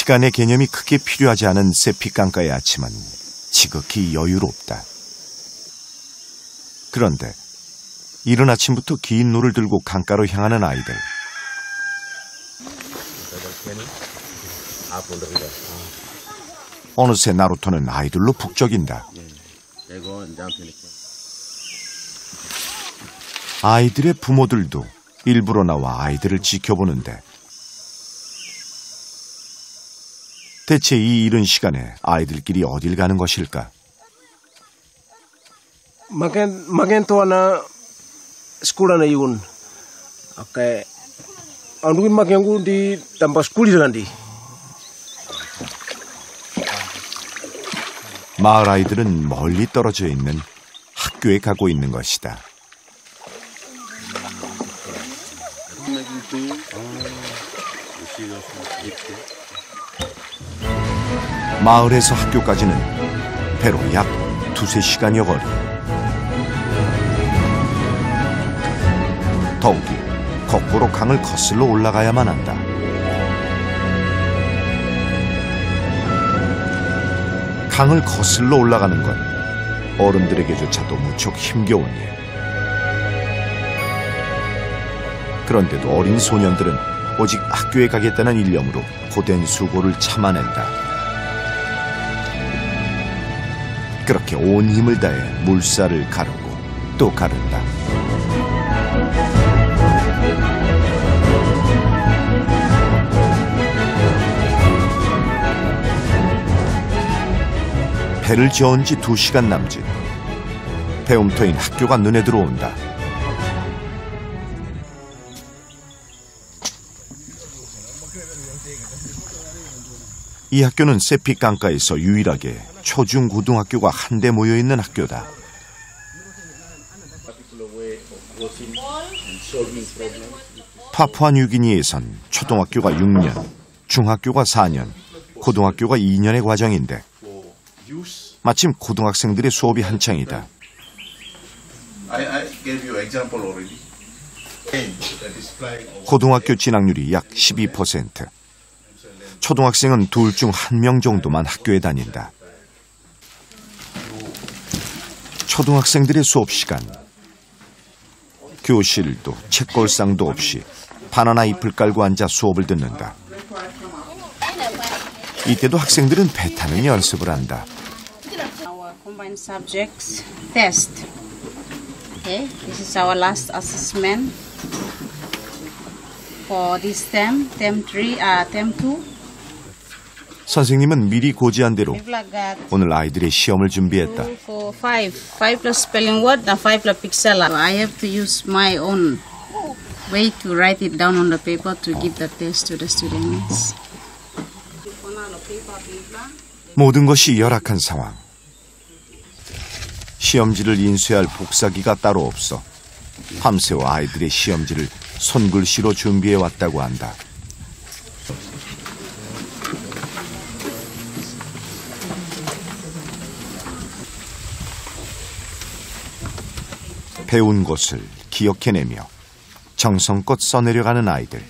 시간의 개념이 크게 필요하지 않은 세피강가의 아침은 지극히 여유롭다. 그런데 이른 아침부터 긴 노를 들고 강가로 향하는 아이들. 어느새 나루토는 아이들로 북적인다. 아이들의 부모들도 일부러 나와 아이들을 지켜보는데 대체 이 이른 시간에 아이들끼리 어딜 가는 것일까? Makin tuh anak sekolah na yun. Oke, anuin makin gue di tempat sekolah nanti. 마을 아이들은 멀리 떨어져 있는 학교에 가고 있는 것이다. 마을에서 학교까지는 배로 약 2~3시간여 거리. 더욱이 거꾸로 강을 거슬러 올라가야만 한다. 강을 거슬러 올라가는 건 어른들에게조차도 무척 힘겨운 일. 그런데도 어린 소년들은 오직 학교에 가겠다는 일념으로 고된 수고를 참아낸다. 그렇게 온 힘을 다해 물살을 가르고 또 가른다. 배를 저은 지 2시간 남짓. 배움터인 학교가 눈에 들어온다. 이 학교는 세피강가에서 유일하게 초중고등학교가 한데 모여있는 학교다. 파푸아뉴기니에선 초등학교가 6년, 중학교가 4년, 고등학교가 2년의 과정인데 마침 고등학생들의 수업이 한창이다. 고등학교 진학률이 약 12%. 초등학생은 둘 중 1명 정도만 학교에 다닌다. 초등학생들의 수업 시간. 교실도 책걸상도 없이 바나나 잎을 깔고 앉아 수업을 듣는다. 이때도 학생들은 배 타는 연습을 한다. Our combined subjects test. Okay, this is our last assessment for this term, term 2. 선생님은 미리 고지한 대로 오늘 아이들의 시험을 준비했다. 5 plus spelling word and 5 plus pixel. I have to use my own way to write it down on the paper to give the test to the students. 모든 것이 열악한 상황. 시험지를 인쇄할 복사기가 따로 없어 밤새워 아이들의 시험지를 손글씨로 준비해왔다고 한다. 배운 것을 기억해내며 정성껏 써내려가는 아이들.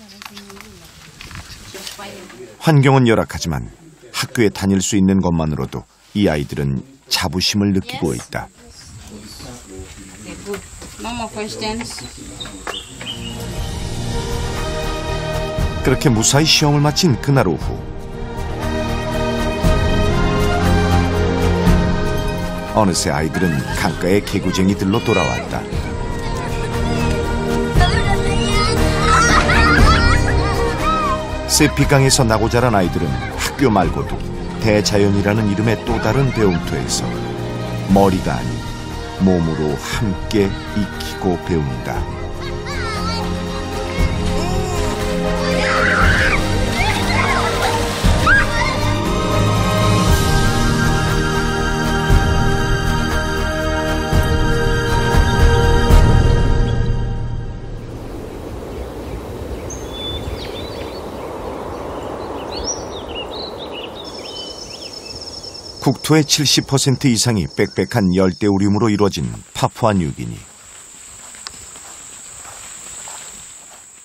환경은 열악하지만 학교에 다닐 수 있는 것만으로도 이 아이들은 자부심을 느끼고 있다. 그렇게 무사히 시험을 마친 그날 오후, 어느새 아이들은 강가의 개구쟁이들로 돌아왔다. 세피강에서 나고 자란 아이들은 학교 말고도 대자연이라는 이름의 또 다른 배움터에서 머리가 아닌 몸으로 함께 익히고 배운다. 국토의 70% 이상이 빽빽한 열대우림으로 이루어진 파푸아뉴기니.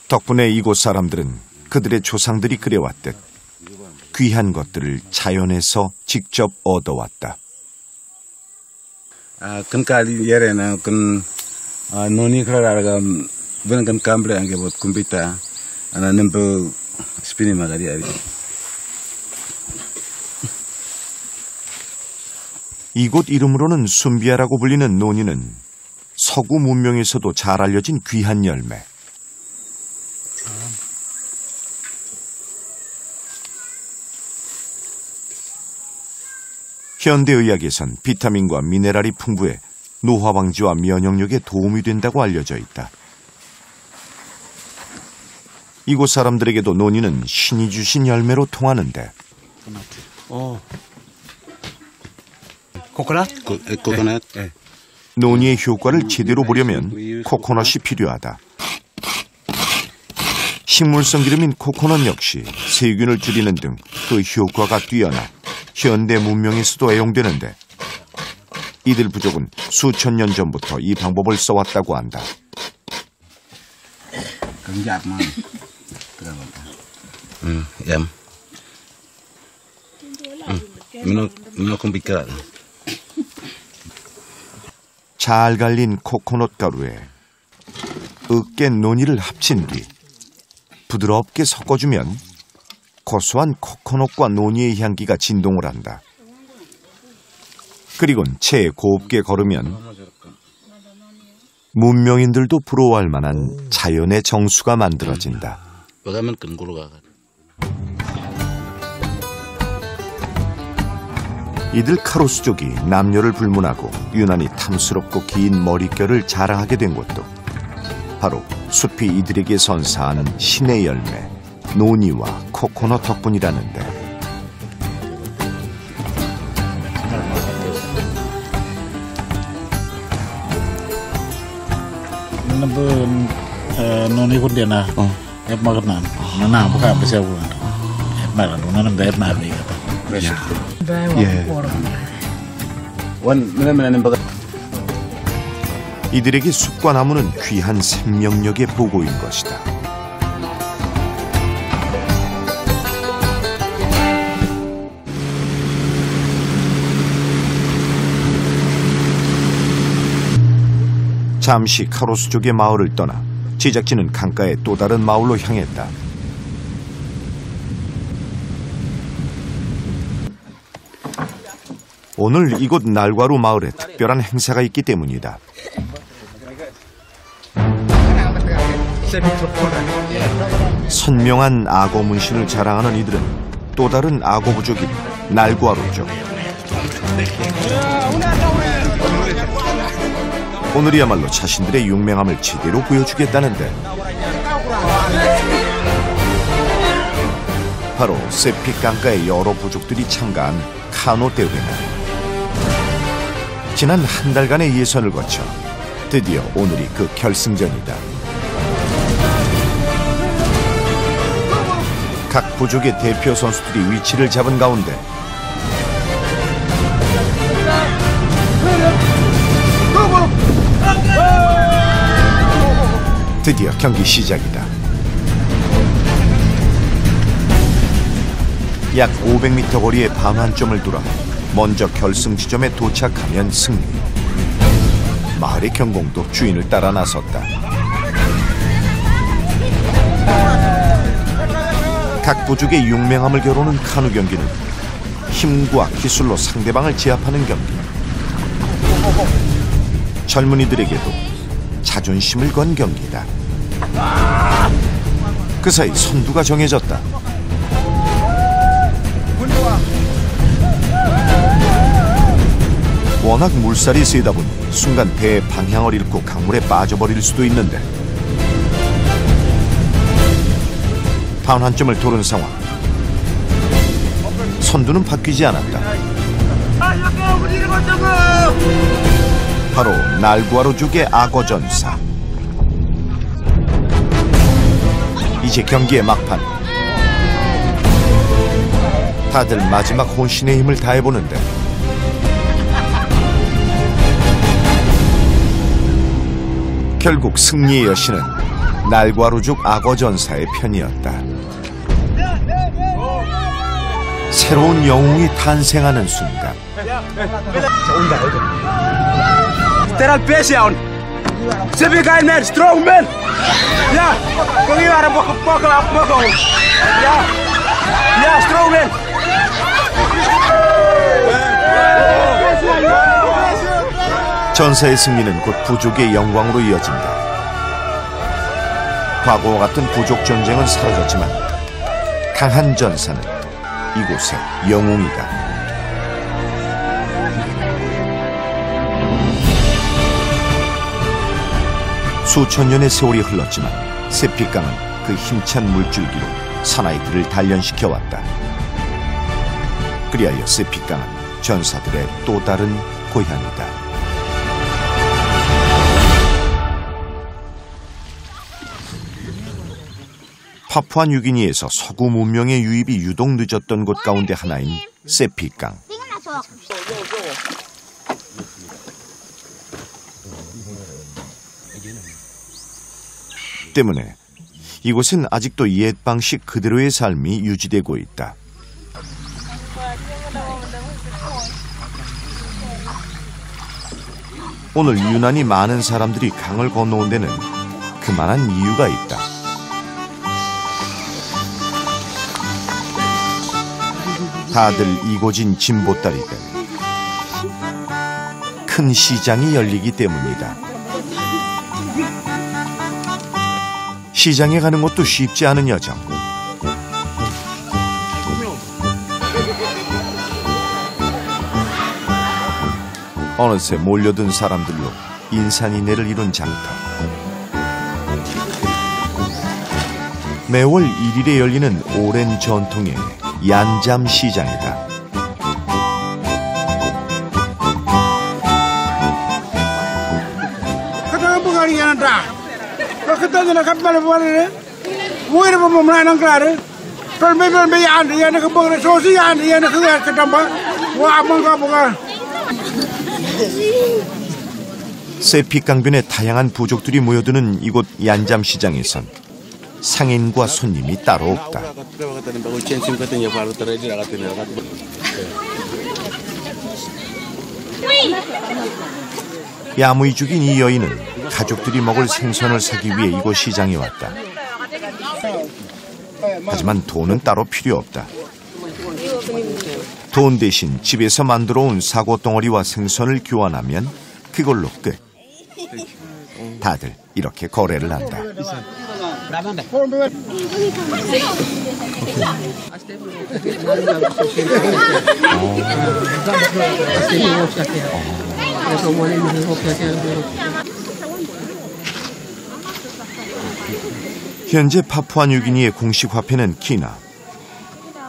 덕분에 이곳 사람들은 그들의 조상들이 그려왔듯 귀한 것들을 자연에서 직접 얻어왔다. Kan kali yere na kan noni klara ben kan kambre ange bot kumpita ana nempo spini magari ari. 이곳 이름으로는 순비아라고 불리는 노니는 서구 문명에서도 잘 알려진 귀한 열매. 현대의학에선 비타민과 미네랄이 풍부해 노화 방지와 면역력에 도움이 된다고 알려져 있다. 이곳 사람들에게도 노니는 신이 주신 열매로 통하는데 코코넛. 노니의 효과를 제대로 보려면 코코넛이 필요하다. 식물성 기름인 코코넛 역시 세균을 줄이는 등 그 효과가 뛰어나 현대 문명에서도 애용되는데 이들 부족은 수천 년 전부터 이 방법을 써왔다고 한다. 잘 갈린 코코넛 가루에 으깬 노니를 합친 뒤 부드럽게 섞어주면 고소한 코코넛과 노니의 향기가 진동을 한다. 그리곤 채에 곱게 걸으면 문명인들도 부러워할 만한 자연의 정수가 만들어진다. 이들 카로스족이 남녀를 불문하고 유난히 탐스럽고 긴 머릿결을 자랑하게 된 것도 바로 숲이 이들에게 선사하는 신의 열매 노니와 코코넛 덕분이라는데. Noni kun dia na, makan na bukan bisa bukan, makan nona nggak nabi kata. 이들에게 숲과 나무는 귀한 생명력의 보고인 것이다. 잠시 카로스족의 마을을 떠나 제작진은 강가의 또 다른 마을로 향했다. 오늘 이곳 날과루 마을에 특별한 행사가 있기 때문이다. 선명한 악어 문신을 자랑하는 이들은 또 다른 악어 부족인 날과루족. 오늘이야말로 자신들의 용맹함을 제대로 보여주겠다는데 바로 세픽 강가의 여러 부족들이 참가한 카노 대회는 지난 한 달간의 예선을 거쳐 드디어 오늘이 그 결승전이다. 각 부족의 대표 선수들이 위치를 잡은 가운데 드디어 경기 시작이다. 약 500m 거리의 방한점을 돌아 먼저 결승 지점에 도착하면 승리. 마을의 경공도 주인을 따라 나섰다. 각 부족의 용맹함을 겨루는 카누 경기는 힘과 기술로 상대방을 제압하는 경기. 젊은이들에게도 자존심을 건 경기다. 그 사이 선두가 정해졌다. 워낙 물살이 세다 보니 순간 배의 방향을 잃고 강물에 빠져버릴 수도 있는데 반환점을 도른 상황. 선두는 바뀌지 않았다. 바로 날과루족의 악어전사. 이제 경기의 막판. 다들 마지막 혼신의 힘을 다해보는데 결국 승리의 여신은 날과루족 악어전사의 편이었다. 새로운 영웅이 탄생하는 순간 Teral pesion. Sebi kain man, strong man. Ya, kung iwara boko. Ya, strong man. 전사의 승리는 곧 부족의 영광으로 이어진다. 과거와 같은 부족 전쟁은 사라졌지만 강한 전사는 이곳의 영웅이다. 수천 년의 세월이 흘렀지만 세피강은 그 힘찬 물줄기로 사나이들을 단련시켜왔다. 그리하여 세피강은 전사들의 또 다른 고향이다. 파푸아뉴기니에서 서구 문명의 유입이 유독 늦었던 곳 가운데 하나인 세피강. 때문에 이곳은 아직도 옛 방식 그대로의 삶이 유지되고 있다. 오늘 유난히 많은 사람들이 강을 건너온 데는 그만한 이유가 있다. 다들 이고진 진보다리들. 큰 시장이 열리기 때문이다. 시장에 가는 것도 쉽지 않은 여정. 어느새 몰려든 사람들로 인산인해를 이룬 장터. 매월 1일에 열리는 오랜 전통의 얀잠 시장이다. 세피강변에 다양한 부족들이 모여드는 이곳 얀잠 시장에선 상인과 손님이 따로 없다. 야무이 죽인 이 여인은 가족들이 먹을 생선을 사기 위해 이곳 시장에 왔다. 하지만 돈은 따로 필요 없다. 돈 대신 집에서 만들어 온 사고 덩어리와 생선을 교환하면 그걸로 끝. 다들 이렇게 거래를 한다. 현재 파푸아뉴기니의 공식 화폐는 키나.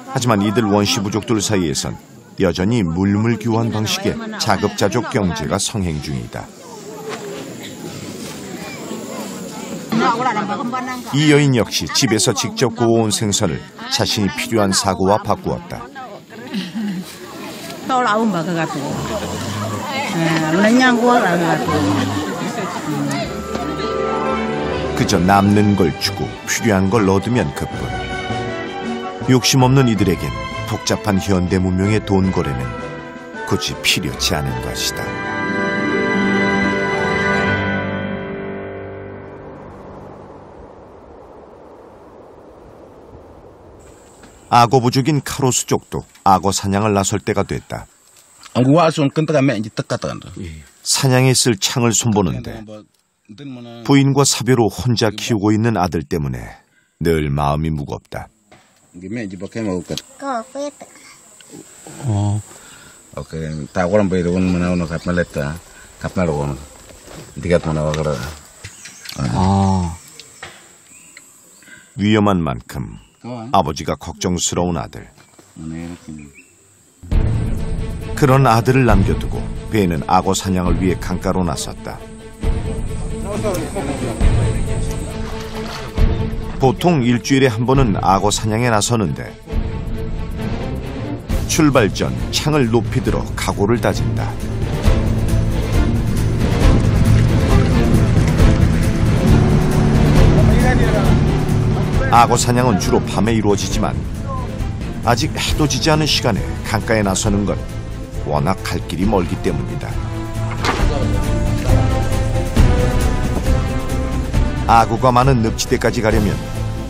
하지만 이들 원시 부족들 사이에선 여전히 물물 교환 방식의 자급자족 경제가 성행 중이다. 이 여인 역시 집에서 직접 구워온 생선을 자신이 필요한 사고와 바꾸었다. 그저 남는 걸 주고 필요한 걸 얻으면 그뿐. 욕심 없는 이들에겐 복잡한 현대 문명의 돈 거래는 굳이 필요치 않은 것이다. 악어 부족인 카로스족도 악어 사냥을 나설 때가 됐다. 사냥에 쓸 창을 손보는데 부인과 사별로 혼자 키우고 있는 아들 때문에 늘 마음이 무겁다. 위험한 만큼 아버지가 걱정스러운 아들. 그런 아들을 남겨두고 배는 악어 사냥을 위해 강가로 나섰다. 보통 일주일에 한 번은 악어 사냥에 나서는데 출발 전 창을 높이 들어 각오를 다진다. 악어 사냥은 주로 밤에 이루어지지만 아직 해도 지지 않은 시간에 강가에 나서는 건 워낙 갈 길이 멀기 때문이다. 악어가 많은 늪지대까지 가려면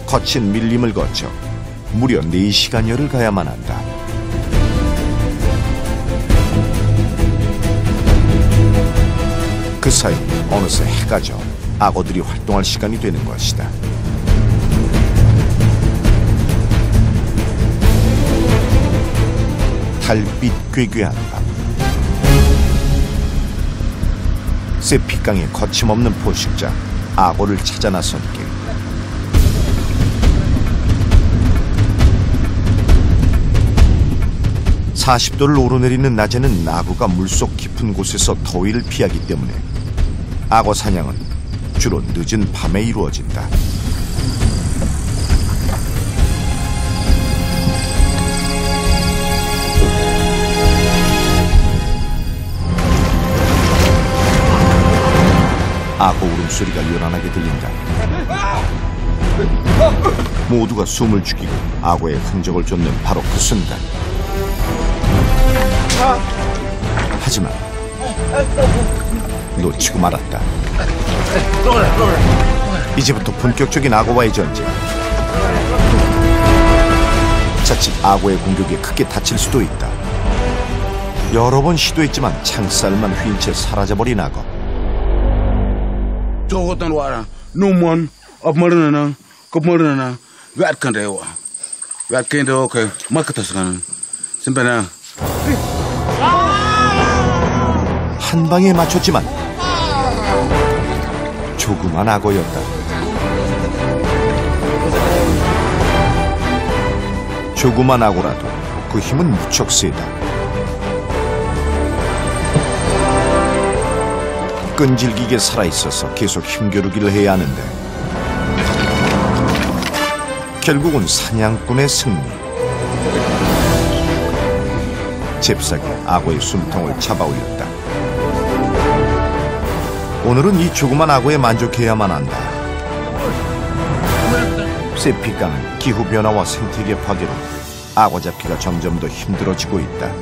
거친 밀림을 거쳐 무려 4시간여를 가야만 한다. 그 사이 어느새 해가 져 악어들이 활동할 시간이 되는 것이다. 달빛 꾀꾀한 밤, 세피강의 거침없는 포식자 악어를 찾아 나선 길. (40도를) 오르내리는 낮에는 악어가 물속 깊은 곳에서 더위를 피하기 때문에 악어 사냥은 주로 늦은 밤에 이루어진다. 악어 울음소리가 요란하게 들린다. 모두가 숨을 죽이고 악어의 흔적을 쫓는 바로 그 순간. 하지만 놓치고 말았다. 이제부터 본격적인 악어와의 전쟁. 자칫 악어의 공격에 크게 다칠 수도 있다. 여러 번 시도했지만 창살만 휜 채 사라져버린 악어. Jogotan wara numon op marana kop marana wat kan rewa wat kan rewa ke maktas kan simpana 한 방에 맞췄지만 조그만 악어였다. 조그만 악어라도 그 힘은 무척 세다. 끈질기게 살아있어서 계속 힘겨루기를 해야 하는데 결국은 사냥꾼의 승리. 잽싸게 악어의 숨통을 잡아올렸다. 오늘은 이 조그만 악어에 만족해야만 한다. 세피강은 기후변화와 생태계 파괴로 악어 잡기가 점점 더 힘들어지고 있다.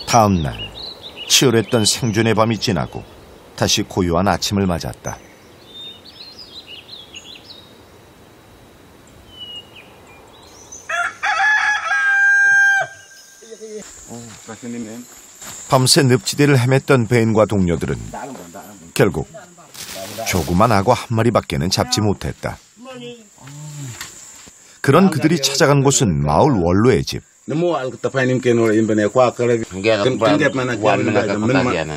다음 날 치열했던 생존의 밤이 지나고 다시 고요한 아침을 맞았다. 밤새 늪지대를 헤맸던 벤과 동료들은 결국 조그만 악어 한 마리밖에는 잡지 못했다. 그런 그들이 찾아간 곳은 마을 원로의 집. nemo al tapanim kenor imbene kwa kale ngep mana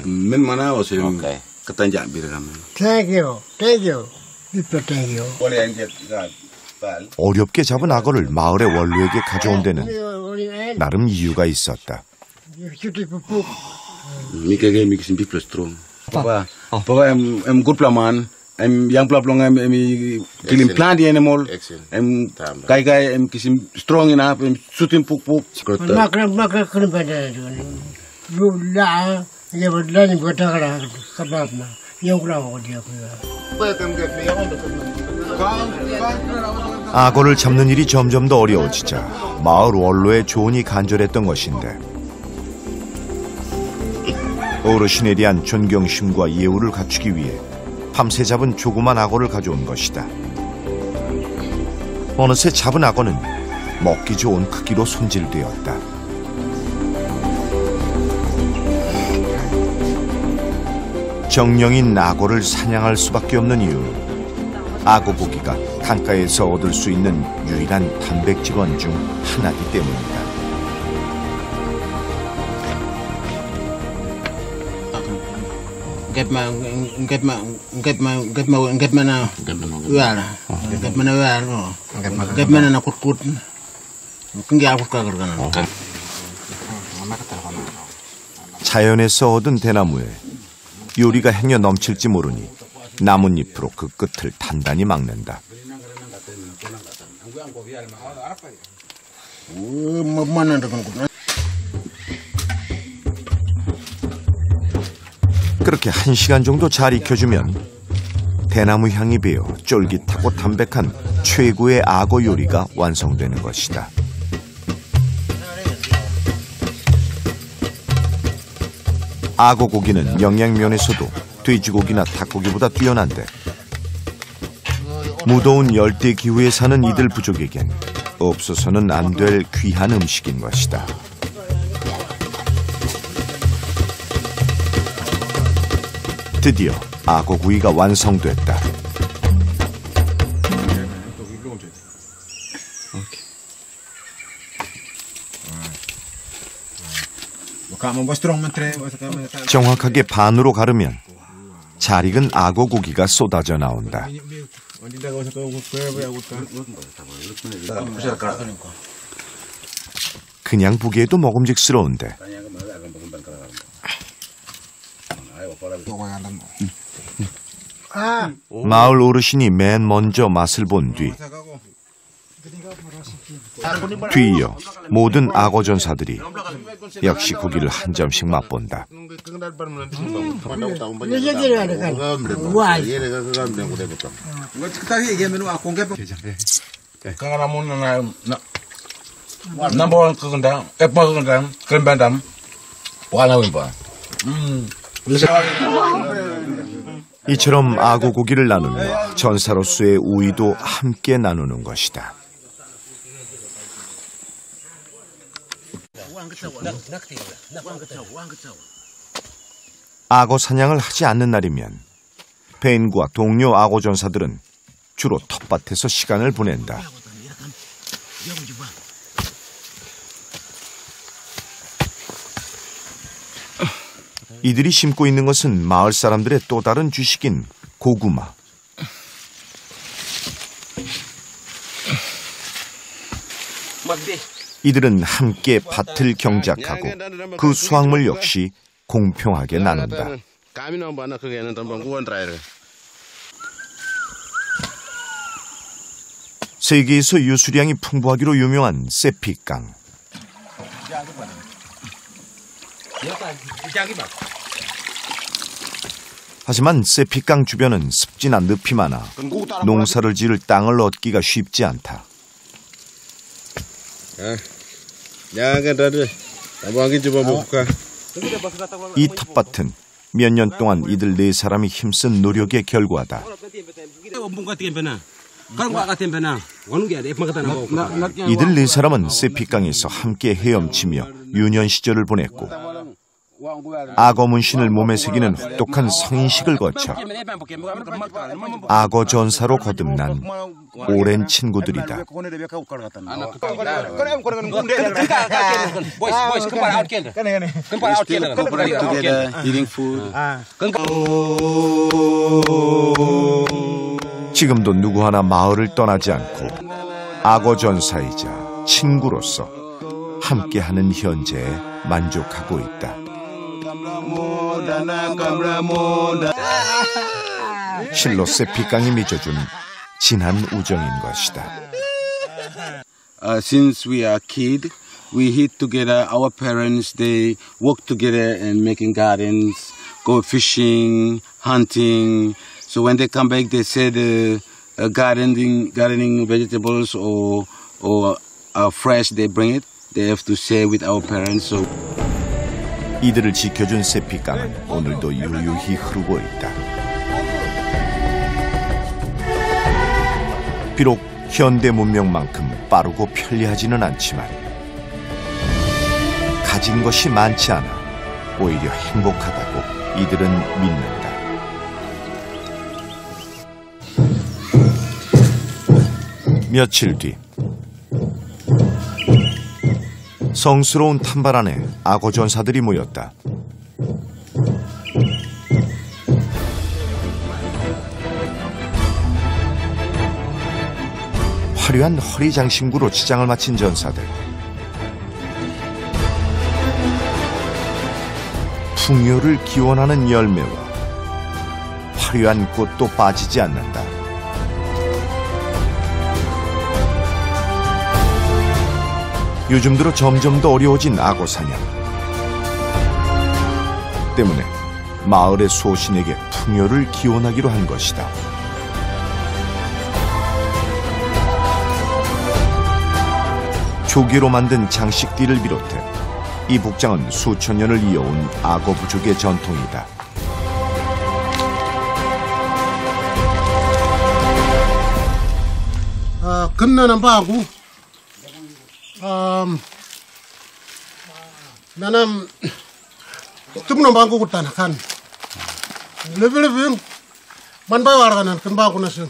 men mana osim katanja biram. Thank you. Thank you. 어렵게 잡은 악어를 마을의 원로에게 가져온 데는 나름 이유가 있었다. Mikege mikisim biplostro. Papa em good plaman. Em yang plaplong em kilim plant animal. Em kai em kisim strong enough em shooting puk. Makra kena pada lu la ya badlan botara kababna. Yang kurang dia 악어를 잡는 일이 점점 더 어려워지자 마을 원로의 조언이 간절했던 것인데 어르신에 대한 존경심과 예우를 갖추기 위해 밤새 잡은 조그만 악어를 가져온 것이다. 어느새 잡은 악어는 먹기 좋은 크기로 손질되었다. 정령인 악어를 사냥할 수밖에 없는 이유는 악어 고기가 강가에서 얻을 수 있는 유일한 단백질원 중 하나이기 때문이다. 자연에서 얻은 대나무에 요리가 행여 넘칠지 모르니 나뭇잎으로 그 끝을 단단히 막는다. 그렇게 1시간 정도 잘 익혀주면 대나무 향이 배어 쫄깃하고 담백한 최고의 악어 요리가 완성되는 것이다. 악어 고기는 영양면에서도 돼지고기나 닭고기보다 뛰어난데 무더운 열대 기후에 사는 이들 부족에겐 없어서는 안 될 귀한 음식인 것이다. 드디어 악어구이가 완성됐다. 정확하게 반으로 가르면 잘 익은 악어고기가 쏟아져 나온다. 그냥 보기에도 먹음직스러운데 마을 어르신이 맨 먼저 맛을 본 뒤 뒤이어 모든 악어 전사들이 역시 고기를 한 점씩 맛본다. 이처럼 악어 고기를 나누며 전사로서의 우위도 함께 나누는 것이다. 악어 사냥을 하지 않는 날이면 베인과 동료 악어 전사들은 주로 텃밭에서 시간을 보낸다. 이들이 심고 있는 것은 마을 사람들의 또 다른 주식인 고구마. 이들은 함께 밭을 경작하고 그 수확물 역시 공평하게 나눈다. 세계에서 유수량이 풍부하기로 유명한 세피강. 하지만 세피강 주변은 습지나 늪이 많아 농사를 지을 땅을 얻기가 쉽지 않다. 이 텃밭은 몇 년 동안 이들 네 사람이 힘쓴 노력의 결과다. 이들 네 사람은 세피강에서 함께 헤엄치며 유년 시절을 보냈고 악어 문신을 몸에 새기는 혹독한 성인식을 거쳐 악어 전사로 거듭난 오랜 친구들이다. 지금도 누구 하나 마을을 떠나지 않고 악어 전사이자 친구로서 함께하는 현재에 만족하고 있다. 실로 세피강이 맺어준 진한 우정인 것이다. Since we are kid, we hit together. Our parents, they work together and making gardens, go fishing, hunting. So when they come back, they said gardening vegetables or fresh, they bring it. They have to share with our parents. So. 이들을 지켜준 세피강은 오늘도 유유히 흐르고 있다. 비록 현대 문명만큼 빠르고 편리하지는 않지만 가진 것이 많지 않아 오히려 행복하다고 이들은 믿는다. 며칠 뒤 성스러운 탐발 안에 악어 전사들이 모였다. 화려한 허리 장신구로 치장을 마친 전사들. 풍요를 기원하는 열매와 화려한 꽃도 빠지지 않는다. 요즘 들어 점점 더 어려워진 악어 사냥 때문에 마을의 소신에게 풍요를 기원하기로 한 것이다. 조개로 만든 장식띠를 비롯해 이 복장은 수천 년을 이어온 악어 부족의 전통이다. 근나는 바고 나는 tumno bangku kutan kan lebih man bay warganan kan baku nasun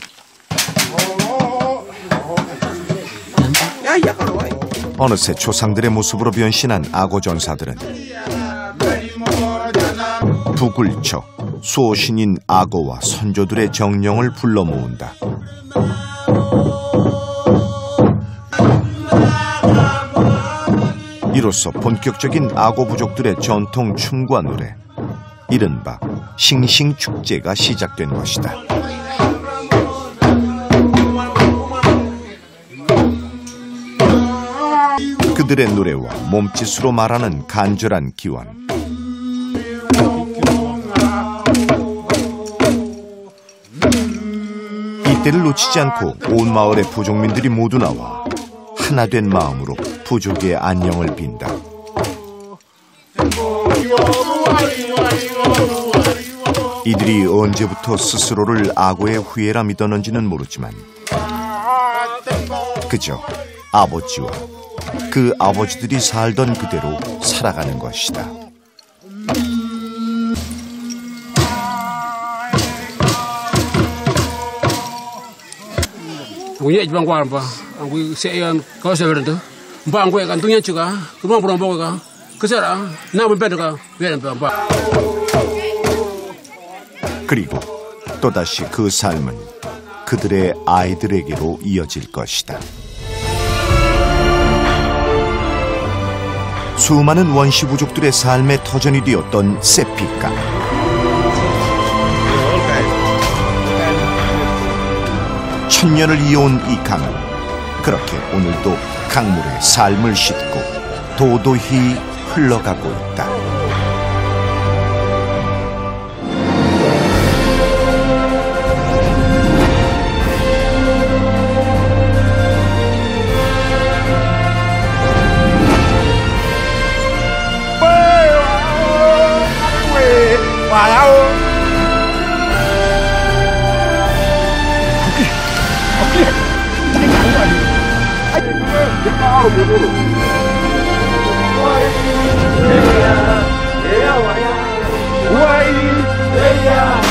어느새 조상들의 모습으로 변신한 악어 전사들은 북을 쳐 수호신인 악어와 선조들의 정령을 불러 모은다. 이로써 본격적인 악어 부족들의 전통 춤과 노래, 이른바 싱싱축제가 시작된 것이다. 그들의 노래와 몸짓으로 말하는 간절한 기원. 이때를 놓치지 않고 온 마을의 부족민들이 모두 나와 하나된 마음으로 부족의 안녕을 빈다. 이들이 언제부터 스스로를 악어의 후예라 믿었는지는 모르지만 그저 아버지와 그 아버지들이 살던 그대로 살아가는 것이다. Punya jibang gua apa? Angku seyan kau seberan tu. Bang gua kan tunya juga. Kemana pulang bawa kan? Kesana, nak berpeda kan? Berpeda bang. 그리고 또다시 그 삶은 그들의 아이들에게로 이어질 것이다. 수많은 원시 부족들의 삶의 터전이 되었던 세피강. 천년을 이어온 이 강은 그렇게 오늘도 강물에 삶을 싣고 도도히 흘러가고 있다. Yeah.